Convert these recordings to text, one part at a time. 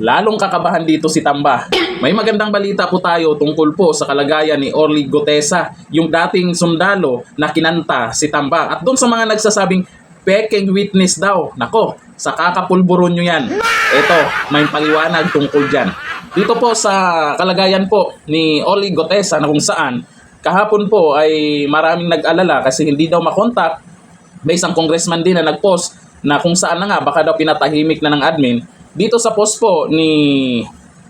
lalong kakabahan dito si Tamba. May magandang balita po tayo tungkol po sa kalagayan ni Orly Gutesa, yung dating sundalo na kinanta si Tamba. At doon sa mga nagsasabing peking witness daw, nako, sa kakapulburo nyo yan. Ito, may paliwanag tungkol dyan. Dito po sa kalagayan po ni Orly Gutesa na kung saan kahapon po ay maraming nag-alala kasi hindi daw makontak. May isang congressman din na nag-post na kung saan na nga baka daw pinatahimik na ng admin. Dito sa post po ni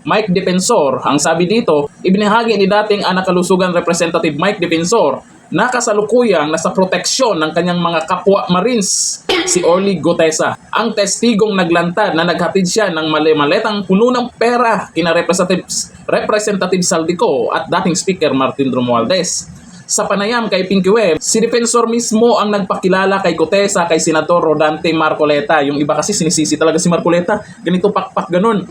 Mike Defensor, ang sabi dito, ibinahagi ni dating Anakalusugan Representative Mike Defensor na kasalukuyang nasa proteksyon ng kanyang mga kapwa Marines, si Orly Gutesa. Ang testigong naglantad na naghatid siya ng maletang puno ng pera kina Representative Saldico at dating Speaker Martin Romualdez. Sa panayam kay Pinky Web, si Defensor mismo ang nagpakilala kay Gutesa kay Senador Rodante Marcoleta. Yung iba kasi sinisisi talaga si Marcoleta, ganito pakpak ganun.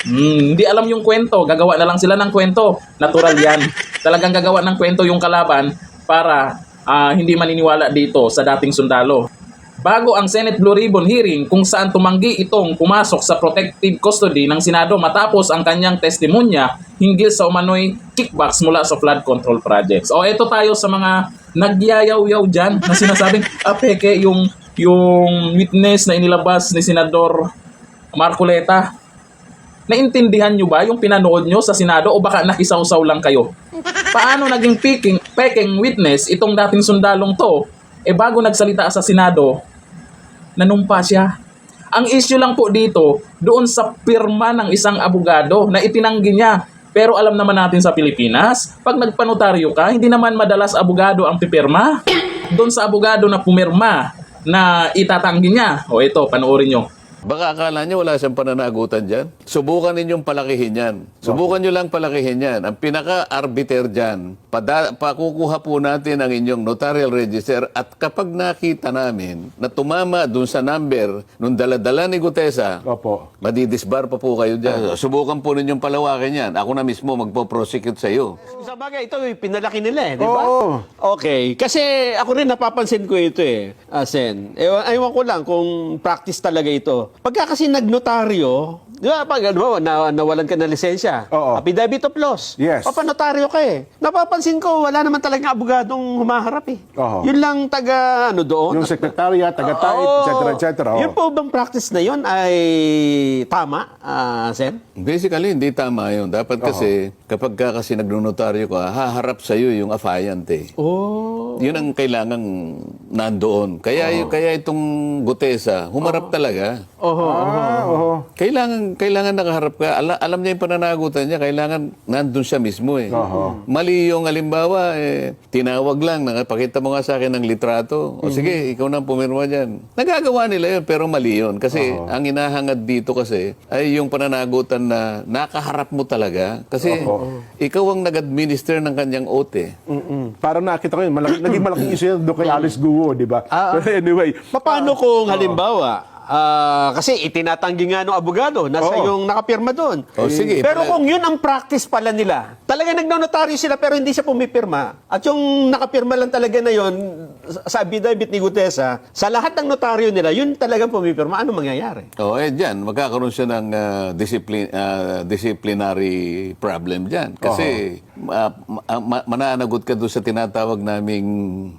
Hindi alam yung kwento, gagawa na lang sila ng kwento. Natural yan. Talagang gagawa ng kwento yung kalaban para hindi maniniwala dito sa dating sundalo. Bago ang Senate Blue Ribbon hearing kung saan tumanggi itong pumasok sa protective custody ng Senado matapos ang kanyang testimonya hinggil sa umano'y kickbacks mula sa flood control projects. O eto tayo sa mga nagyayaw-yaw dyan na sinasabing peke yung witness na inilabas ni Senador Marcoleta. Naintindihan nyo ba yung pinanood nyo sa Senado o baka nakisaw-saw lang kayo? Paano naging peking witness itong dating sundalong to? Bago nagsalita sa Senado, nanumpa siya. Ang issue lang po dito, doon sa pirma ng isang abogado na itinanggi niya. Pero alam naman natin sa Pilipinas, pag nagpanotaryo ka, hindi naman madalas abogado ang pipirma. Doon sa abogado na pumirma na itatanggi niya. O ito, panoorin nyo. Baka akala nyo wala siyang pananagutan dyan. Subukan ninyong palakihin yan. Subukan nyo lang palakihin yan. Ang pinaka-arbiter dyan, pakukuha po natin ang inyong notarial register at kapag nakita namin na tumama dun sa number nung daladala ni Gutesa, madidisbar pa po kayo dyan. Subukan po ninyong palawakin yan. Ako na mismo magpo-prosecute sa iyo. Sa bagay, ito pinalaki nila di ba? Okay. Kasi ako rin napapansin ko ito Sen. Ewan ko lang kung practice talaga ito. Pagka kasi nagnotaryo, di ba, pag nawalan ka ng lisensya, affidavit of loss, papanotaryo ka Napapansin ko, wala naman talagang abogadong humaharap Yun lang doon. Yung secretariat, taga-tait, etc. Yun po bang practice na yun ay tama, Sen? Basically, hindi tama yun. Dapat kasi, kapag ka kasi nagnotaryo ka, haharap sa iyo yung affiant Yun ang kailangang nandoon. Kaya itong Gutesa, humarap talaga. Kailangan nakaharap ka. Alam niya yung pananagutan niya, kailangan nandun siya mismo Mali yung halimbawa, tinawag lang, pakita mo nga sa akin ng litrato. O sige, ikaw na pumirma dyan. Nagagawa nila yun, pero mali yun. Kasi ang hinahangad dito kasi ay yung pananagutan na nakaharap mo talaga. Kasi ikaw ang nag-administer ng kanyang oath Parang nakita ko yun, naging malaking issue yun doon kay Alice Guo, di ba? But anyway. Paano kung halimbawa, kasi itinatanggi nga ng abogado, nasa yung nakapirma doon. Sige, pero kung yun ang practice pala nila, talaga nagnonotaryo sila pero hindi siya pumipirma. At yung nakapirma lang talaga na yun, sa affidavit ni Gutesa, sa lahat ng notaryo nila, yun talagang pumipirma. Ano mangyayari? Dyan, magkakaroon siya ng disciplinary problem dyan. Kasi mananagot ka doon sa tinatawag naming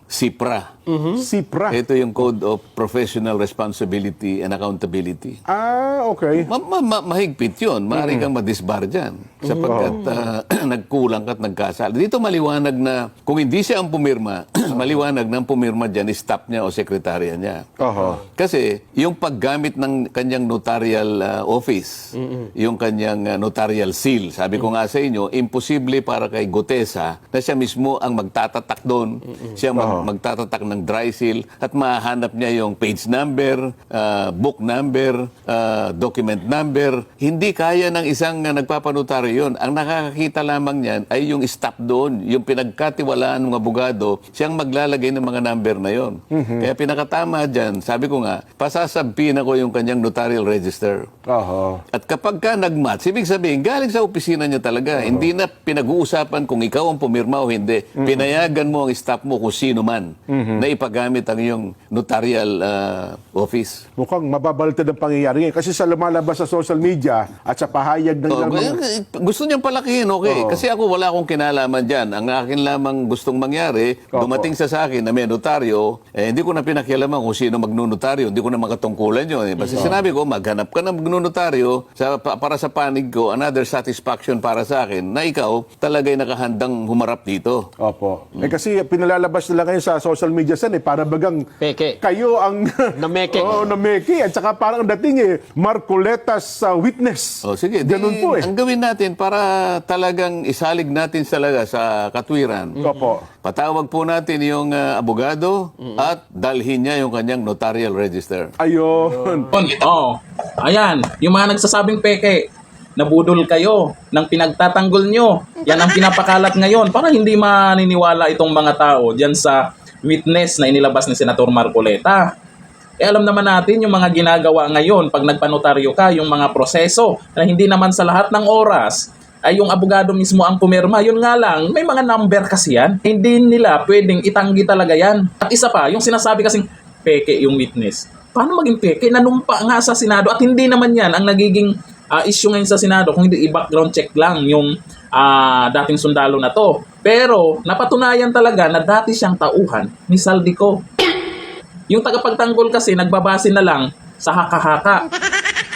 SIPRA. SIPRA. Ito yung Code of Professional Responsibility and Accountability. Okay. Mahigpit yun. Maaari kang madisbar dyan. Sapagkat nagkulang ka at nagkasala. Dito maliwanag na kung hindi siya ang pumirma, maliwanag na ang pumirma dyan, staff niya o sekretarya niya. Kasi yung paggamit ng kanyang notarial office, yung kanyang notarial seal, sabi ko nga sa inyo, imposible para kay Gutesa na siya mismo ang magtatatak doon. Siya magtatatak ng dry seal at mahanap niya yung page number, book number, document number. Hindi kaya ng isang nagpapanotaryo yun. Ang nakakakita lamang niyan ay yung staff doon, yung pinagkatiwalaan ng abogado, siyang maglalagay ng mga number na yon. Kaya pinakatama dyan, sabi ko nga, pasasabpin ako yung kanyang notarial register. At kapag ka nag-match, ibig sabihin, galing sa opisina niya talaga. Hindi na pinag-uusapan kung ikaw ang pumirma o hindi. Pinayagan mo ang staff mo kung sino man na ipagamit ang iyong notarial office. mukhang mababalita ng pangyayari ngayon. Kasi sa lumalabas sa social media at sa pahayag ng ilang mga... Gusto niyang palakihin, okay. Kasi ako wala akong kinalaman dyan. Ang akin lamang gustong mangyari, dumating sa akin na may notaryo, hindi ko na pinakialaman kung sino magnunotaryo. Hindi ko na makatungkulan yun. Basta sinabi ko, maghanap ka ng magnunotaryo para sa panig ko, another satisfaction para sa akin, na ikaw talaga'y nakahandang humarap dito. Opo. Kasi pinalalabas nila ngayon sa social media para bagang Peke. kayo ang Nameke. Oo, nameke. At saka parang dating Marcoletas witness. O sige, Ganun po ang gawin natin para talagang isalig natin talaga sa katwiran. Opo. Patawag po natin yung abogado at dalhin niya yung kanyang notarial register. Ayun. Oh, ayan, yung mga nagsasabing peke, nabudol kayo ng pinagtatanggol nyo. Yan ang pinapakalat ngayon para hindi maniniwala itong mga tao dyan sa witness na inilabas ni Senator Marcoleta. Alam naman natin yung mga ginagawa ngayon pag nagpanotaryo ka, yung mga proseso na hindi naman sa lahat ng oras ay yung abogado mismo ang pumirma. Yun nga lang, may mga number kasi yan. Hindi nila pwedeng itanggi talaga yan. At isa pa, yung sinasabi kasing peke yung witness. Paano maging peke? Nanumpa nga sa Senado at hindi naman yan ang nagiging issue ngayon sa Senado kung hindi i-background check lang yung dating sundalo na to. Pero napatunayan talaga na dati siyang tauhan ni Saldico. Yung tagapagtanggol kasi nagbabase na lang sa haka-haka.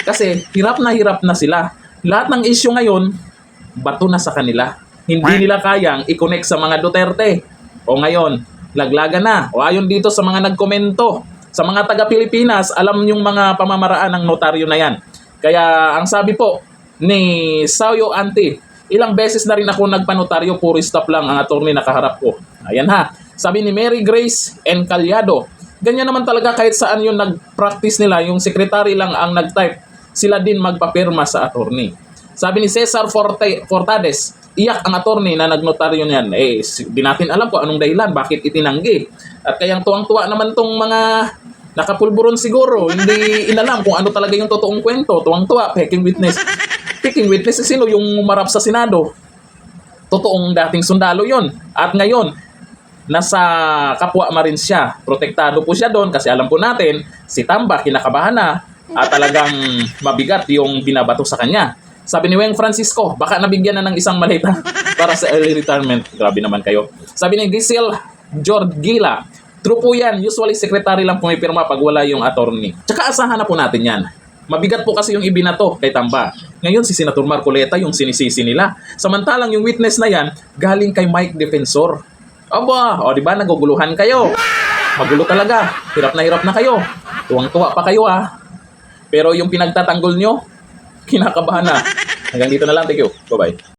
Kasi hirap na sila. Lahat ng issue ngayon, bato na sa kanila. Hindi nila kayang i-connect sa mga Duterte. O ngayon, laglaga na. O ayon dito sa mga nagkomento, sa mga taga-Pilipinas, alam yung mga pamamaraan ng notaryo na yan. Kaya ang sabi po ni Sauyo Anti, ilang beses na rin ako nagpanotaryo, puro stop lang ang attorney nakaharap ko. Ayan ha. Sabi ni Mary Grace Encaliado, ganyan naman talaga kahit saan yung nag-practice nila, yung secretary lang ang nag-type, sila din magpapirma sa attorney. Sabi ni Cesar Fortades, iyak ang attorney na nagnotaryo niyan. Di natin alam kung anong dahilan, bakit itinanggi. At kayang tuwang-tuwa naman tong mga nakapulburon siguro, hindi inalam kung ano talaga yung totoong kwento. Tuwang-tuwa, peking witness. Peking witness, sino yung umarap sa Senado? Totoong dating sundalo yon. At ngayon, nasa Kapwa Marines siya. Protektado po siya doon kasi alam po natin, si Tamba kinakabahan na at talagang mabigat yung binabato sa kanya. Sabi ni Weng Francisco, baka nabigyan na ng isang maleta para sa early retirement. Grabe naman kayo. Sabi ni Giselle Georgila, true po yan. Usually, secretary lang pumipirma pag wala yung attorney. Tsaka asahan na po natin yan. Mabigat po kasi yung ibinato kay Tamba. Ngayon, si Senator Marcoleta yung sinisisi nila. Samantalang yung witness na yan, galing kay Mike Defensor. Aba, o diba, naguguluhan kayo. Magulo talaga. Hirap na kayo. Tuwang-tuwa pa kayo Pero yung pinagtatanggol nyo, kinakabahan na. Hanggang dito na lang. Thank you. Bye-bye.